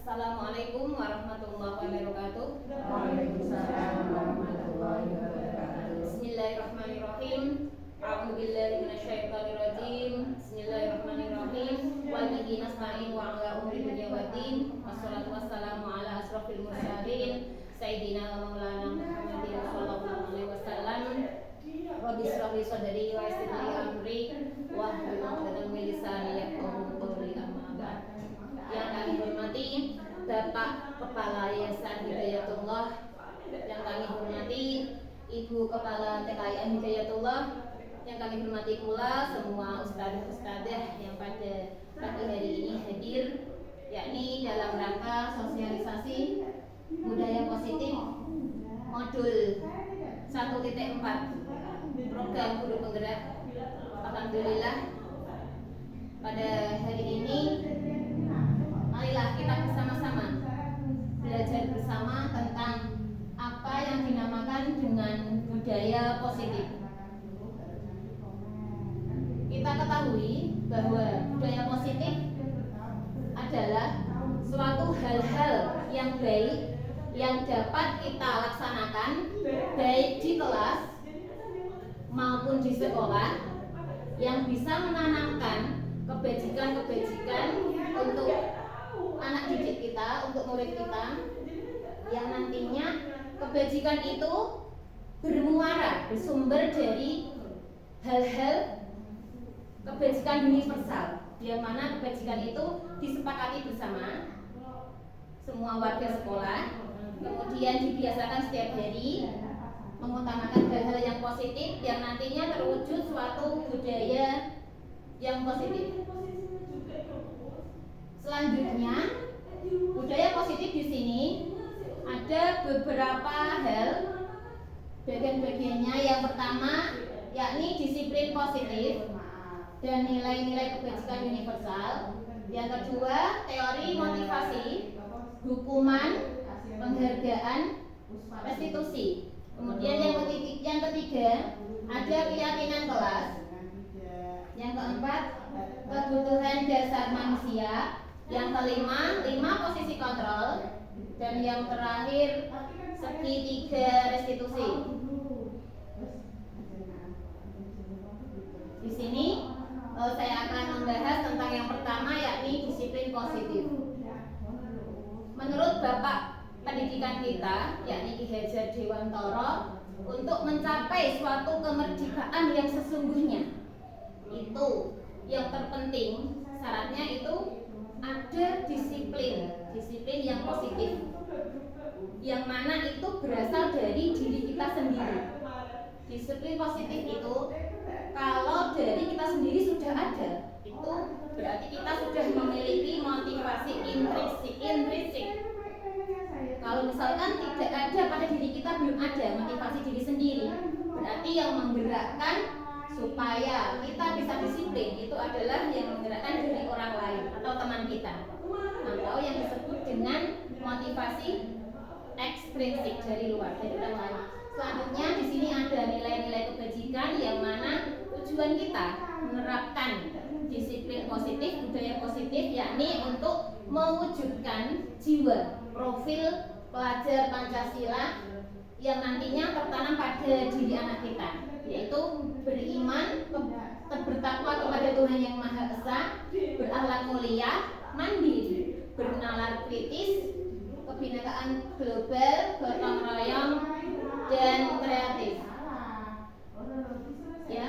Assalamualaikum warahmatullahi wabarakatuh. Waalaikumsalam warahmatullahi wabarakatuh. Bismillahirrahmanirrahim. A'udzubillahi minasyaitonirrajim. Bismillahirrahmanirrahim. Wa bihi nasta'in wa ala umuri dunya waddin. Wassalatu wassalamu ala asrofil mursalin Sayyidina wa maulana Muhammadin sallallahu alaihi wasallam. Rabbi shrah li sadri wa yassir li amri wahlul 'uqdatam min lisani yafqahu qawli. Amma ba'd. Yang kami hormati Bapak Kepala Yayasan Hidayatullah, yang kami hormati Ibu Kepala TKIN Hidayatullah, yang kami hormati pula semua ustadzah-ustadzah yang pada pagi hari ini hadir, yakni dalam rangka sosialisasi budaya positif modul 1.4 program guru penggerak. Alhamdulillah pada hari ini marilah kita bersama-sama belajar bersama tentang apa yang dinamakan dengan budaya positif. Kita ketahui bahwa budaya positif adalah suatu hal-hal yang baik yang dapat kita laksanakan baik di kelas maupun di sekolah, yang bisa menanamkan kebajikan-kebajikan untuk anak didik kita, untuk murid kita, yang nantinya kebajikan itu bermuara, bersumber dari hal-hal kebajikan universal, yang mana kebajikan itu disepakati bersama semua warga sekolah, kemudian dibiasakan setiap hari mengutamakan hal-hal yang positif yang nantinya terwujud suatu budaya yang positif. Selanjutnya, budaya positif di sini ada beberapa hal bagian-bagiannya. Yang pertama yakni disiplin positif dan nilai-nilai kebajikan universal. Yang kedua, teori motivasi, hukuman, penghargaan, restitusi. Kemudian yang ketiga ada keyakinan kelas. Yang keempat, kebutuhan dasar manusia. Yang kelima, 5 posisi kontrol. Dan yang terakhir, segitiga restitusi. Di sini saya akan membahas tentang yang pertama, yakni disiplin positif. Menurut Bapak Pendidikan kita, yakni Ki Hajar Dewantara, untuk mencapai suatu kemerdekaan yang sesungguhnya, itu yang terpenting syaratnya itu ada disiplin yang positif, yang mana itu berasal dari diri kita sendiri. Disiplin positif itu kalau dari kita sendiri sudah ada, itu berarti kita sudah memiliki motivasi intrinsik. Kalau misalkan tidak ada pada diri kita, belum ada motivasi diri sendiri, berarti yang menggerakkan supaya kita bisa disiplin itu adalah yang menggerakkan dari orang lain atau teman kita, atau yang disebut dengan motivasi ekstrinsik dari luar, dari orang lain. Selanjutnya di sini ada nilai-nilai kebajikan yang mana tujuan kita menerapkan disiplin positif, budaya positif, yakni untuk mewujudkan jiwa profil pelajar Pancasila yang nantinya tertanam pada diri anak kita, yaitu beriman, bertakwa kepada Tuhan Yang Maha Esa, berakhlak mulia, mandiri, bernalar kritis, kebinekaan global, gotong royong, dan kreatif. Ya,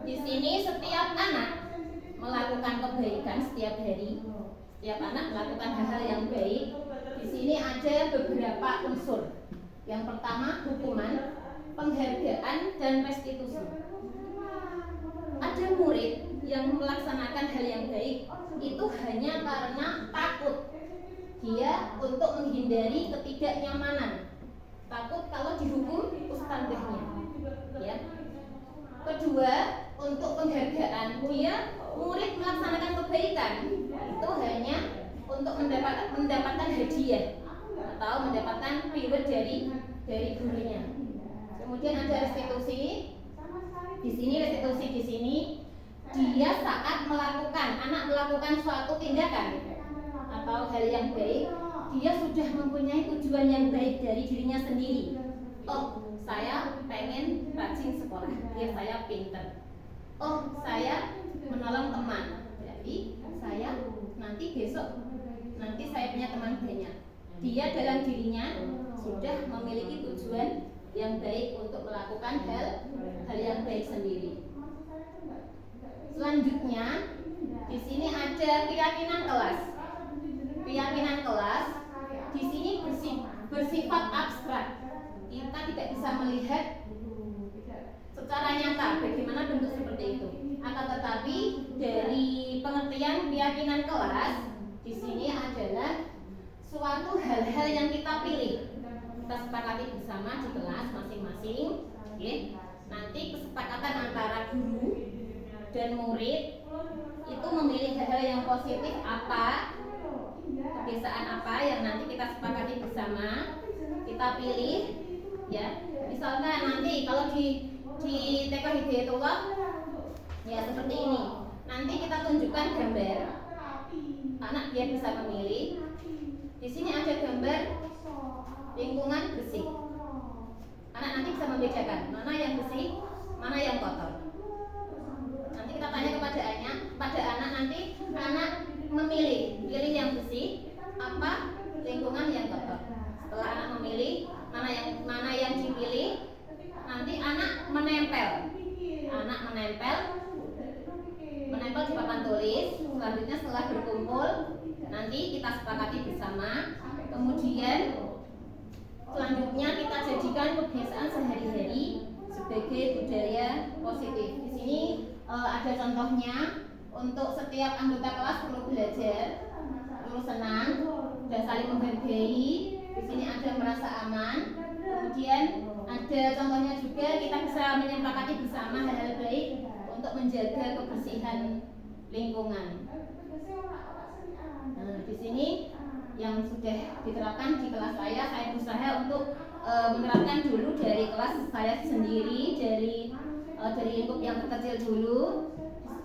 di sini setiap anak melakukan kebaikan setiap hari. Setiap anak melakukan hal-hal yang baik. Di sini ada beberapa unsur. Yang pertama, hukuman, penghargaan, dan restitusi. Ada murid yang melaksanakan hal yang baik itu hanya karena takut. Dia untuk menghindari ketidaknyamanan. Takut kalau dihukum ustadzahnya. Ya. Kedua, untuk penghargaan, dia murid melaksanakan kebaikan itu hanya untuk mendapatkan hadiah atau mendapatkan reward dari gurunya. Kemudian ada restitusi. Restitusi di sini dia saat anak melakukan suatu tindakan atau hal yang baik, dia sudah mempunyai tujuan yang baik dari dirinya sendiri. Oh, saya pengen rajin sekolah biar saya pinter. Oh, saya menolong teman, jadi saya nanti besok saya punya teman banyak. Dia dalam dirinya sudah memiliki tujuan yang baik untuk melakukan hal yang baik sendiri. Selanjutnya di sini ada keyakinan kelas. Keyakinan kelas di sini bersifat abstrak. Kita tidak bisa melihat secara nyata bagaimana bentuk seperti itu. Akan tetapi dari pengertian keyakinan kelas di sini adalah suatu hal-hal yang kita pilih. Kita sepakati bersama di kelas masing-masing. Oke. Nanti kesepakatan antara guru dan murid itu memilih hal-hal yang positif apa, kebiasaan apa yang nanti kita sepakati bersama, kita pilih, ya. Misalkan nanti kalau di TK Hidayatullah ya seperti ini. Nanti kita tunjukkan gambar, anak dia bisa memilih. Di sini ada gambar lingkungan bersih. Anak nanti bisa membedakan mana yang bersih, mana yang kotor. Nanti kita tanya kepada anak, nanti anak pilih yang bersih apa lingkungan yang kotor. Setelah anak memilih mana yang dipilih, nanti anak menempel di papan tulis. Selanjutnya setelah berkumpul, nanti kita sepakati bersama. Kemudian selanjutnya kita jadikan kebiasaan sehari-hari sebagai budaya positif. Di sini ada contohnya. Untuk setiap anggota kelas perlu belajar, perlu senang dan saling menghargai. Di sini ada merasa aman. Kemudian ada contohnya juga, kita bisa menyepakati bersama hal-hal baik untuk menjaga kebersihan lingkungan. Nah, di sini yang sudah diterapkan di kelas saya berusaha untuk menerapkan dulu dari kelas saya sendiri, dari lingkup yang terkecil dulu.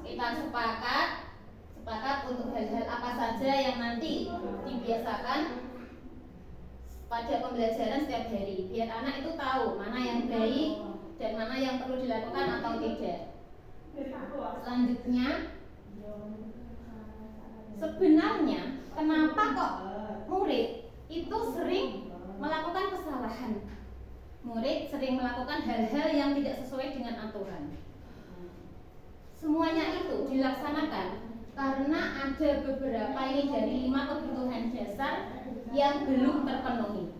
Kita sepakat untuk hal-hal apa saja yang nanti dibiasakan pada pembelajaran setiap hari, biar anak itu tahu mana yang baik dan mana yang perlu dilakukan atau tidak. Selanjutnya, sebenarnya kenapa kok murid itu sering melakukan kesalahan? Murid sering melakukan hal-hal yang tidak sesuai dengan aturan. Semuanya itu dilaksanakan karena ada beberapa ini dari 5 kebutuhan dasar yang belum terpenuhi.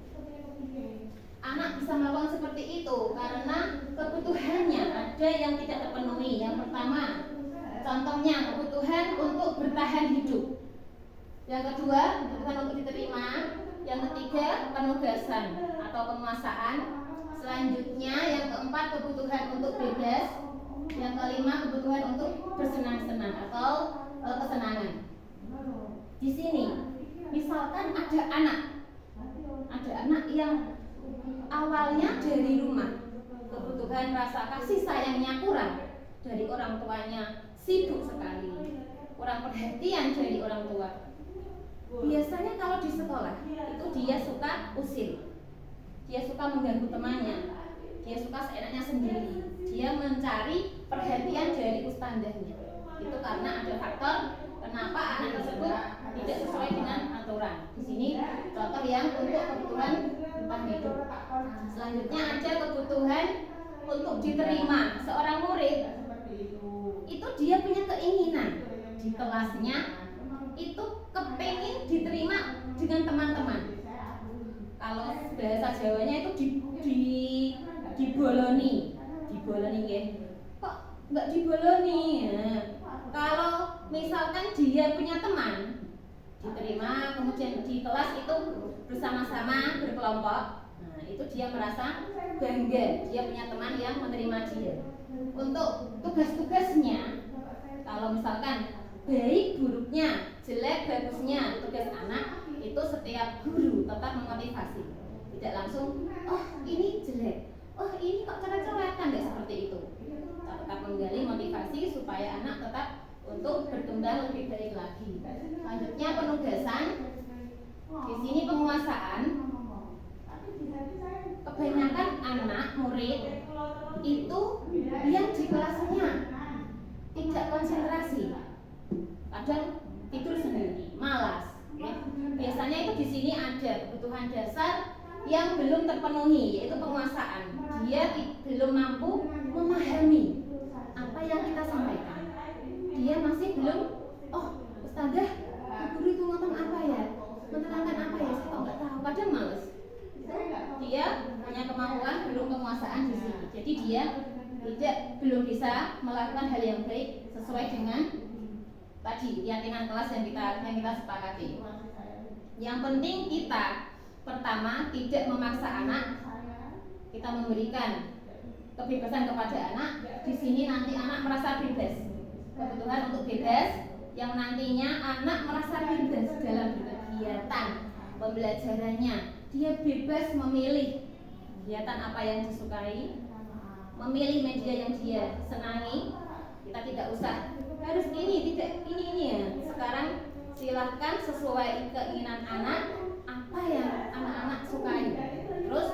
Anak bisa melakukan seperti itu karena kebutuhannya ada yang tidak terpenuhi. Yang pertama, contohnya kebutuhan untuk bertahan hidup. Yang kedua, kebutuhan untuk diterima. Yang ketiga, penugasan atau penguasaan. Selanjutnya, yang keempat, kebutuhan untuk bebas. Yang kelima, kebutuhan untuk bersenang-senang atau kesenangan. Di sini, misalkan ada anak yang awalnya dari rumah kebutuhan rasa kasih sayangnya kurang dari orang tuanya, sibuk sekali, kurang perhatian dari orang tua. Biasanya kalau di sekolah itu dia suka usil, dia suka mengganggu temannya, dia suka seenaknya sendiri, dia mencari perhatian dari ustadzahnya. Itu karena ada faktor kenapa anak tersebut tidak sesuai dengan aturan. Di sini contoh yang untuk kebutuhan bertahan hidup. Selanjutnya ada kebutuhan untuk diterima. Seorang murid itu dia punya keinginan di kelasnya itu kepengen diterima dengan teman-teman. Kalau bahasa Jawanya itu diboloni ya. Kok nggak diboloni? Nah, kalau misalkan dia punya teman diterima, kemudian di kelas itu bersama-sama berkelompok, nah itu dia merasa bangga dia punya teman yang menerima dia. Untuk tugas-tugasnya, kalau misalkan baik buruknya, jelek bagusnya, tugas anak itu setiap guru tetap memotivasi, tidak langsung oh ini jelek, oh ini kok coret-coretan, nggak seperti itu. Tetap menggali motivasi supaya anak tetap untuk berkembang lebih baik lagi. Selanjutnya penugasan. Di sini penguasaan. Kebanyakan anak murid itu yang di kelasnya tidak konsentrasi, kadang tidur sendiri, malas. Biasanya itu di sini ada kebutuhan dasar yang belum terpenuhi, yaitu penguasaan. Dia belum mampu memahami apa yang kita sampaikan. Dia masih belum, oh ustazah, guru itu ngomong apa ya, menerangkan apa ya, saya kok nggak tahu. Kadang males. Dia punya kemampuan belum penguasaan di sini. Jadi dia belum bisa melakukan hal yang baik sesuai dengan tadi keyakinan kelas yang kita sepakati. Yang penting kita pertama tidak memaksa anak, kita memberikan kebebasan kepada anak. Di sini nanti anak merasa bebas, kebutuhan untuk bebas yang nantinya anak merasa bebas dalam kegiatan pembelajarannya. Dia bebas memilih kegiatan apa yang disukai, memilih media yang dia senangi. Kita tidak usah harus ini, tidak ini ya. Sekarang silahkan sesuai keinginan anak apa yang anak-anak sukai. Terus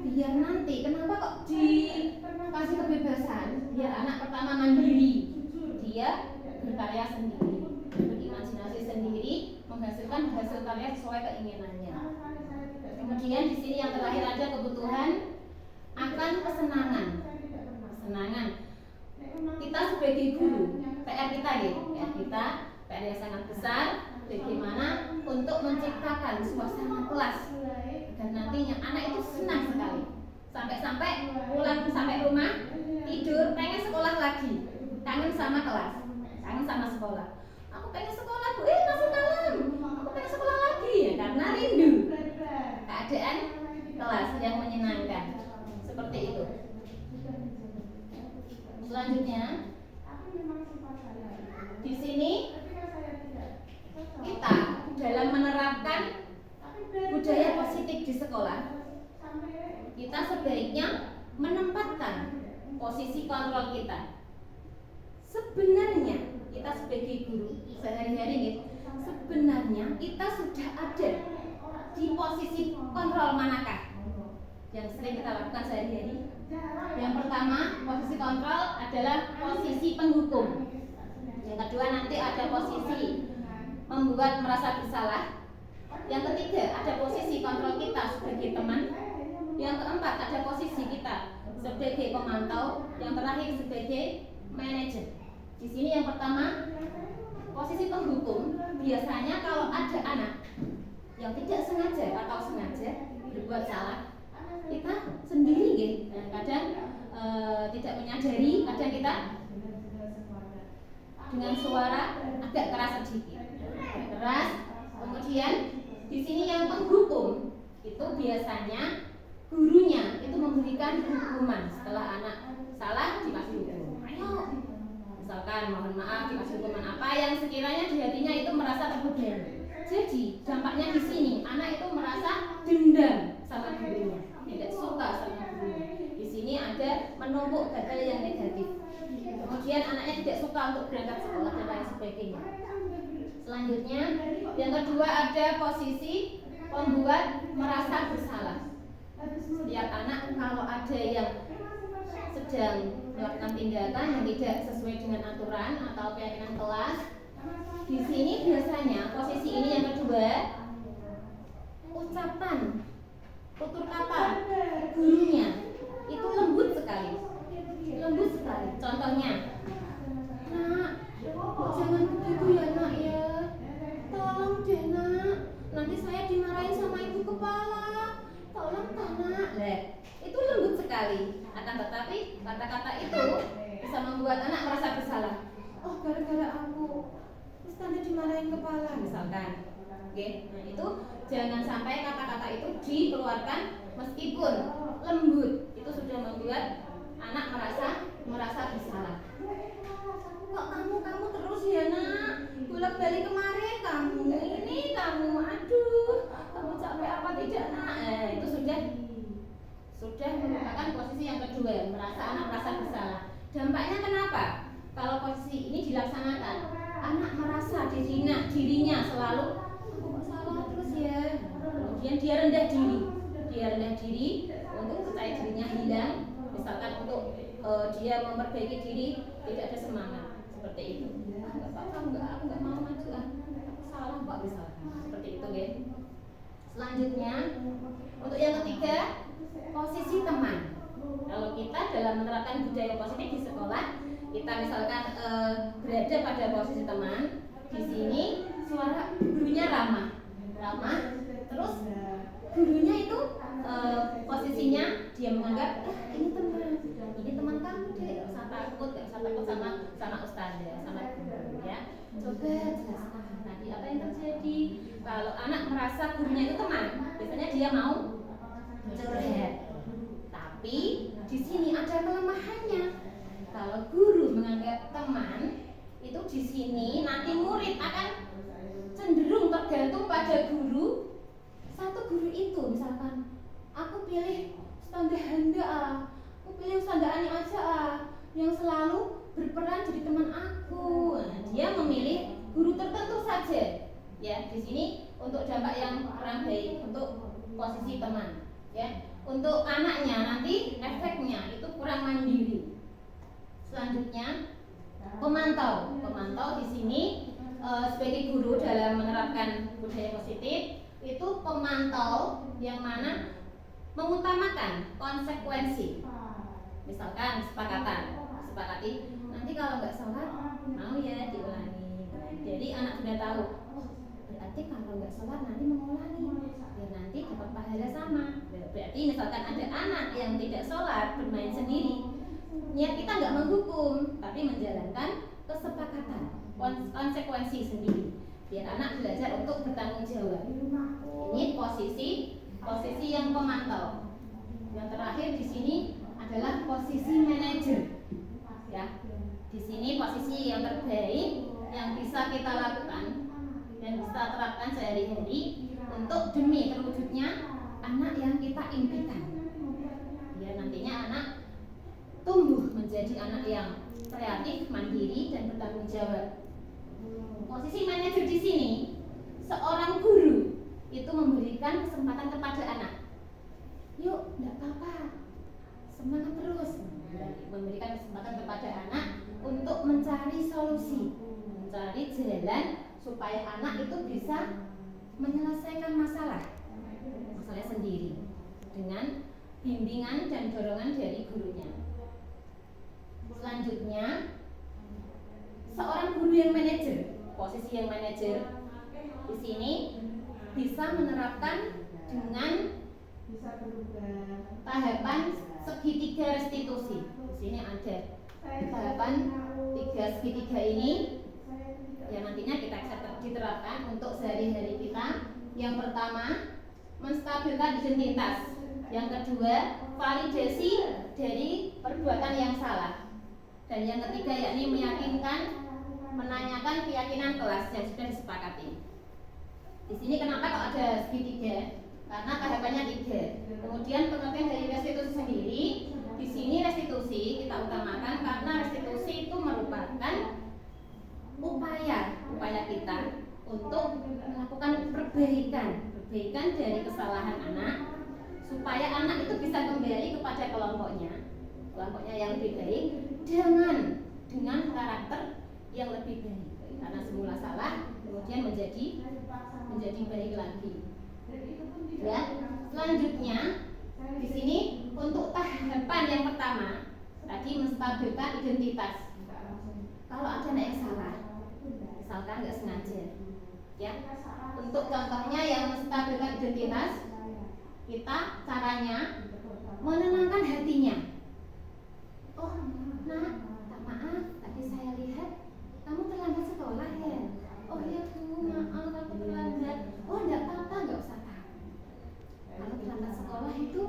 biar nanti kenapa kok dikasih kebebasan, biar anak pertama mandiri, dia berkarya sendiri, berimajinasi sendiri, menghasilkan hasil karya sesuai keinginannya. Kemudian di sini yang terakhir ada kebutuhan akan kesenangan. Kesenangan. Kita sebagai guru, PR kita PR yang sangat besar, bagaimana untuk menciptakan suasana kelas dan nantinya anak itu senang sekali. Sampai-sampai pulang sampai rumah tidur pengen sekolah lagi, kangen sama kelas, kangen sama sekolah. Aku pengen sekolah Bu, masih malam. Aku pengen sekolah lagi ya, karena rindu keadaan kelas yang menyenangkan. Seperti itu. Selanjutnya di sini kita dalam menerapkan budaya positif di sekolah, kita sebaiknya menempatkan posisi kontrol kita. Sebenarnya kita sebagai guru sehari-hari ini, sebenarnya kita sudah ada di posisi kontrol manakah yang sering kita lakukan sehari-hari. Yang pertama, posisi kontrol adalah posisi penghukum. Yang kedua, nanti ada posisi membuat merasa bersalah. Yang ketiga, ada posisi kontrol kita sebagai teman. Yang keempat, ada posisi kita sebagai pemantau. Yang terakhir, sebagai manajer. Di sini yang pertama, posisi penghukum. Biasanya kalau ada anak yang tidak sengaja atau sengaja berbuat salah, kita sendiri kadang tidak menyadari, kadang kita dengan suara agak keras sedikit, agak keras. Kemudian di sini yang penghukum itu biasanya gurunya itu memberikan hukuman setelah anak salah, dikasih hukuman. Ayo, misalkan mohon maaf, dikasih hukuman apa yang sekiranya di hatinya itu merasa terbebani. Jadi dampaknya di sini anak itu merasa dendam sama gurunya, tidak suka sama gurunya. Di sini ada menumpuk hal yang negatif. Kemudian anaknya tidak suka untuk berangkat sekolah dan lain sebagainya. Selanjutnya yang kedua ada posisi membuat merasa bersalah. Setiap anak kalau ada yang sedang melakukan tindakan yang tidak sesuai dengan aturan atau keyakinan kelas, di sini biasanya posisi ini yang kedua, ucapan tutur kata gurunya itu lembut sekali. Contohnya, nak, jangan begitu ya nak ya, tolong deh nak, nanti saya dimarahin sama ibu kepala, tolong nak. Itu lembut sekali. Akan tetapi kata-kata itu bisa membuat anak merasa bersalah. Oh, gara-gara aku terus tante dimarahin kepala misalkan. Oke, nah itu jangan sampai kata-kata itu dikeluarkan meskipun lembut. Itu sudah membuat anak merasa bersalah. Kok kamu terus ya nak, bolak-balik kemarin kamu aduh, kamu capek apa tidak nak? Itu sudah merupakan posisi yang kedua, anak merasa bersalah. Dampaknya kenapa? Kalau posisi ini dilaksanakan, merasa dirinya selalu aku kok salah terus ya. Kemudian dia rendah diri untuk percaya dirinya hilang. Misalkan untuk dia memperbaiki diri tidak ada semangat seperti itu. Enggak apa-apa, aku enggak mau maju ah. Salah kok misalkan seperti itu ya. Selanjutnya untuk yang ketiga, posisi teman. Kalau kita dalam menerapkan budaya positif di sekolah, kita misalkan berada pada posisi teman, di sini suara gurunya ramah, terus gurunya itu posisinya dia menganggap ini teman kamu deh, gak usah takut sama ustazah, sama guru ya. Coba jelaskan tadi apa yang terjadi. Kalau anak merasa gurunya itu teman, biasanya dia mau curhat. Tapi di sini ada kelemahannya. Kalau guru menganggap teman, itu di sini nanti murid akan cenderung tergantung pada guru. Satu guru itu misalkan aku pilih Ustazah Handa aku pilih Ustazah Ani aja yang selalu berperan jadi teman aku. Nah, dia memilih guru tertentu saja. Ya, di sini untuk dampak yang kurang baik untuk posisi teman. Ya, untuk anaknya nanti efeknya itu kurang mandiri. Selanjutnya pemantau di sini sebagai guru dalam menerapkan budaya positif itu pemantau yang mana mengutamakan konsekuensi. Misalkan sepakati nanti kalau nggak sholat mau ya diulangi. Jadi anak sudah tahu, oh berarti kalau nggak sholat nanti mengulangi biar nanti dapat pahala sama. Berarti misalkan ada anak yang tidak sholat bermain sendiri, niat kita nggak menghukum tapi menjalankan kesepakatan konsekuensi sendiri biar anak belajar untuk bertanggung jawab. Ini posisi yang pemantau. Yang terakhir di sini adalah posisi manajer. Ya, di sini posisi yang terbaik yang bisa kita lakukan dan bisa terapkan sehari-hari untuk demi terwujudnya anak yang kita impikan. Biar nantinya anak tumbuh menjadi anak yang kreatif, mandiri dan bertanggung jawab. Posisi manajer di sini, seorang guru itu memberikan kesempatan kepada anak. Yuk, enggak apa-apa. Semangat terus. Memberikan kesempatan kepada anak untuk mencari solusi, mencari jalan supaya anak itu bisa menyelesaikan masalah sendiri dengan bimbingan dan dorongan dari gurunya. Selanjutnya, seorang guru yang manajer, posisi yang manajer di sini bisa menerapkan dengan tahapan segitiga restitusi. Di sini ada tahapan segitiga ini yang nantinya kita bisa diterapkan untuk sehari-hari kita. Yang pertama, menstabilkan identitas. Yang kedua, validasi dari perbuatan yang salah. Dan yang ketiga yakni menanyakan keyakinan kelas yang sudah disepakati. Di sini kenapa kok ada segitiga? Karena tahapannya 3. Kemudian pengertian dari restitusi sendiri, di sini restitusi kita utamakan karena restitusi itu merupakan upaya kita untuk melakukan perbaikan dari kesalahan anak supaya anak itu bisa kembali kepada kelompoknya yang lebih baik dengan karakter yang lebih baik karena semula salah kemudian menjadi baik lagi. Ya, selanjutnya di sini untuk tahapan yang pertama tadi menstabilkan identitas. Kalau ada anak yang salah, misalkan nggak sengaja, ya, untuk contohnya yang menstabilkan identitas, kita caranya menenangkan hatinya. Oh, nak, tak maaf, tadi saya lihat kamu terlambat sekolah ya. Oh ya Bu, maaf aku terlambat. Oh enggak apa-apa, enggak usah takut. Kalau terlambat sekolah itu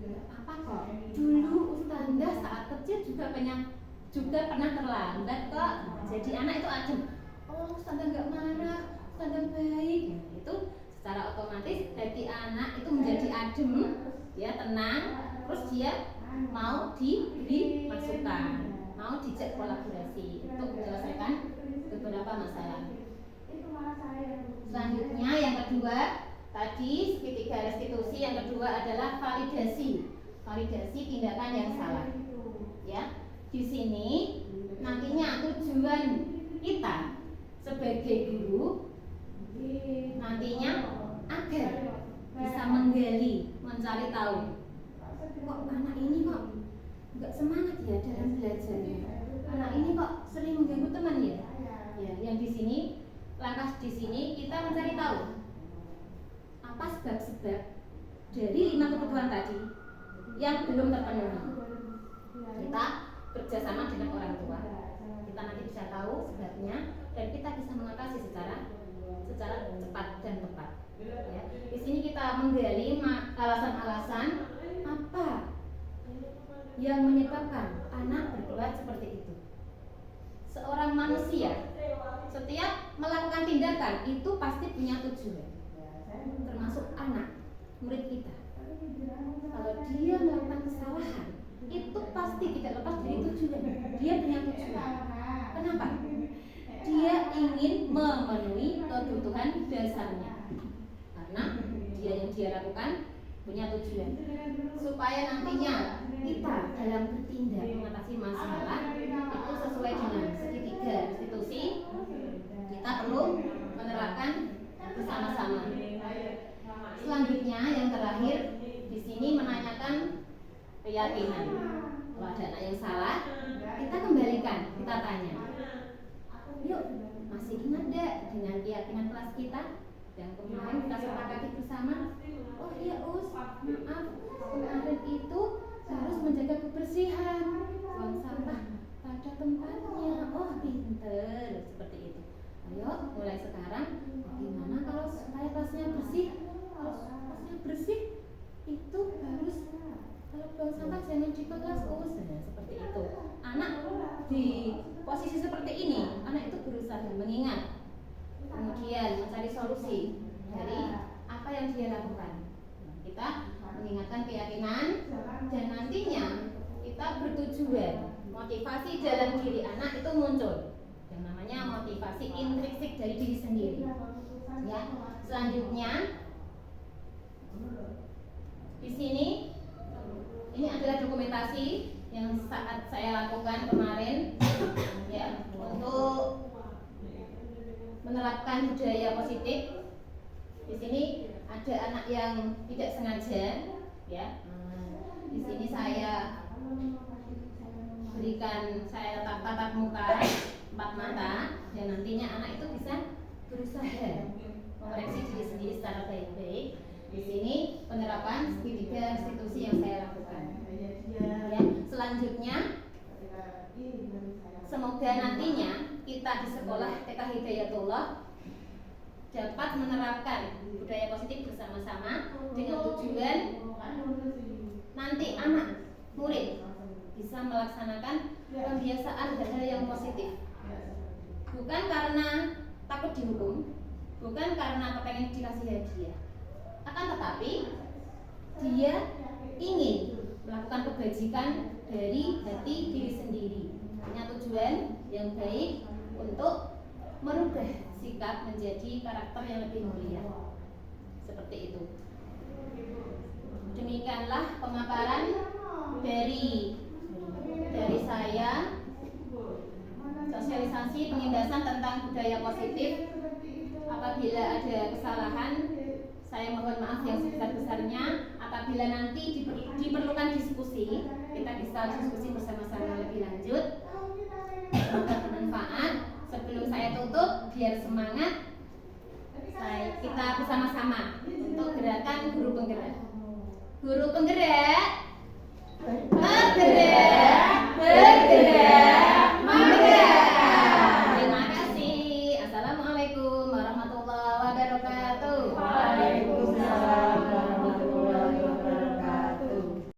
enggak apa-apa kok. Dulu Ustazah saat kecil juga pernah terlambat kok. Jadi anak itu adem. Oh Ustazah enggak marah, Ustazah baik. Itu secara otomatis hati anak itu menjadi adem, ya tenang, terus dia mau diberi masukan, mau dijak kolaborasi untuk menyelesaikan beberapa masalah. Selanjutnya yang kedua, tadi segitiga restitusi, yang kedua adalah validasi. Validasi tindakan yang salah. Ya. Di sini nantinya tujuan kita sebagai guru nantinya agar bisa menggali, mencari tahu kok anak ini kok nggak semangat ya dalam belajarnya, anak ini kok sering mengganggu teman ya. Ya, yang di sini langkah di sini kita mencari tahu apa sebab-sebab dari 5 kebutuhan tadi yang belum terpenuhi. Kita kerjasama dengan orang tua, kita nanti bisa tahu sebabnya dan kita bisa mengatasi secara cepat dan tepat. Ya. Di sini kita menggali alasan-alasan apa yang menyebabkan anak berbuat seperti itu. Seorang manusia setiap melakukan tindakan itu pasti punya tujuan, termasuk anak, murid kita. Kalau dia melakukan kesalahan, itu pasti tidak lepas dari tujuan. Dia punya tujuan. Kenapa? Dia ingin memenuhi kebutuhan dasarnya. Karena yang dia lakukan punya tujuan. Supaya nantinya kita dalam bertindak mengatasi masalah itu sesuai dengan segitiga restitusi, kita perlu menerapkan bersama-sama. Selanjutnya yang terakhir di sini menanyakan keyakinan. Kalau ada anak yang salah, kita kembalikan, kita tanya. Yuk, masih ingat gak dengan keyakinan kelas kita yang kemarin kita sepakati bersama? Oh iya Us, maaf, kemarin itu harus menjaga kebersihan, buang sampah pada tempatnya. Oh pinter, seperti itu. Ayo mulai sekarang, gimana kalau supaya kelasnya bersih? Kalau kelasnya bersih itu harus kalau buang sampah jangan di kelas Us. Nah, seperti itu. Anak di posisi seperti ini, anak itu berusaha mengingat, kemudian mencari solusi dari apa yang dia lakukan. Kita mengingatkan keyakinan dan nantinya kita bertujuan motivasi dalam diri anak itu muncul yang namanya motivasi intrinsik dari diri sendiri. Ya, selanjutnya di sini ini adalah dokumentasi yang saat saya lakukan kemarin ya untuk menerapkan budaya positif. Di sini ada anak yang tidak sengaja ya. Di sini saya berikan, saya tatap muka 4 mata dan nantinya anak itu bisa berusaha mengoreksi diri sendiri secara baik-baik. Di sini penerapan segitiga restitusi yang saya lakukan. Ya, selanjutnya semoga nantinya kita di sekolah TK Hidayatullah dapat menerapkan budaya positif bersama-sama dengan tujuan nanti anak murid bisa melaksanakan kebiasaan hal-hal yang positif, bukan karena takut dihukum, bukan karena kepengen dikasih hadiah, akan tetapi dia ingin melakukan kebajikan dari hati diri sendiri, punya tujuan yang baik untuk merubah sikap menjadi karakter yang lebih mulia. Seperti itu. Demikianlah pemaparan dari saya, sosialisasi pengindasan tentang budaya positif. Apabila ada kesalahan, saya mohon maaf yang sebesar-besarnya. Apabila nanti diperlukan diskusi, kita bisa diskusi bersama-sama lebih lanjut. Semoga bermanfaat. Sebelum saya tutup, biar semangat, kita bersama-sama untuk gerakan guru penggerak. Guru penggerak